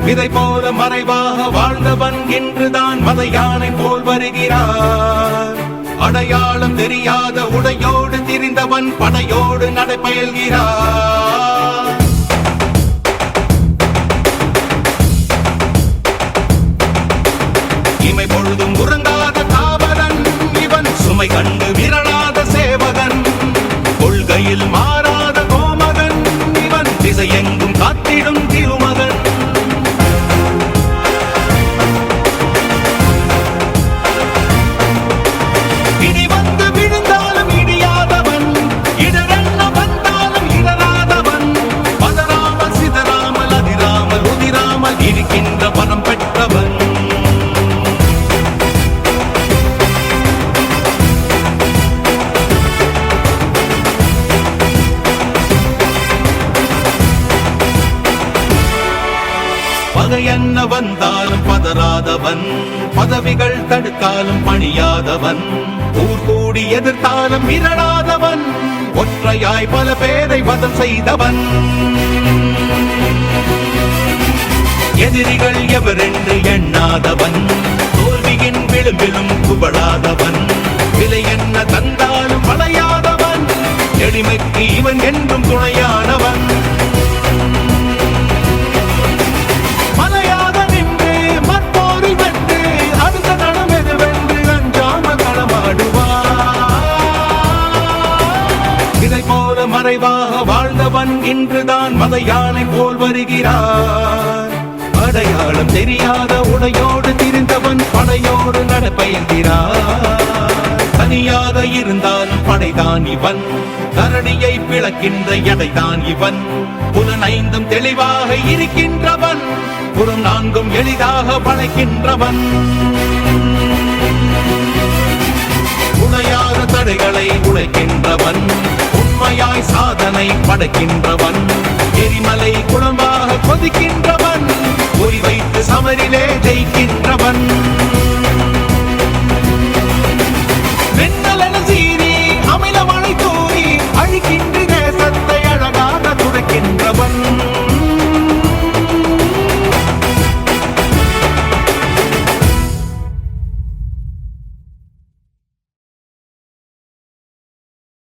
இதை போல மறைவாக வாழ்ந்தவன் இன்றுதான் மத யானை போல் வருகிறார். அடையாளம் தெரியாத உடையோடு திரிந்தவன் படையோடு நடைபயல்கிறார். இமை பொழுதும் உறங்காத காவலன் இவன், சுமை கண்டு விரளாத சேவகன், கொள்கையில் மாறாத கோமகன் இவன், திசையெங்கும் காத்திடும் திருமகன். இடி வந்து விழுந்தாலும் இடியாதவன், இடரென்ன வந்தாலும் இடராதவன், பதறாமல் சிதறாமல் அதிராமல் உதிராமல் இருக்கின்ற பலம் பெற்றவன். பகை என்ன வந்தாலும் பதறாதவன், பதவிகள் தடுத்தாலும் பணியாதவன், ஊர் கூடி எதிர்த்தாலும் மிரளாதவன், ஒற்றையாய் பல பேரை வதம் செய்தவன். எதிரிகள் எவரென்று எண்ணாதவன், தோல்வியின் விளிம்பிலும் குவளாதவன், விலை என்ன தந்தாலும் வளையாதவன், எளிமைக்கு இவன் என்றும் துணையானவன். மறைவாக வாழ்ந்தவன் இன்றுதான் மத யானை போல் வருகிறார். அடையாளம் தெரியாத உடையோடு திரிந்தவன் படையோடு நடப்பயல்கிறார். தனியாக இருந்தாலும் படைதான் இவன், தரணியை பிளக்கின்ற எடைதான் இவன், புலனைந்தும் தெளிவாக இருக்கின்றவன், புறம் நான்கும் எளிதாக வளைக்கின்றவன். உடையாத தடைகளை உடைக்கின்றவன், உண்மையாய் சாதனை படைக்கின்றவன், எரிமலை குளமாக கொதிக்கின்றவன், குறி வைத்து சமரிலே ஜெயிக்கின்றவன்.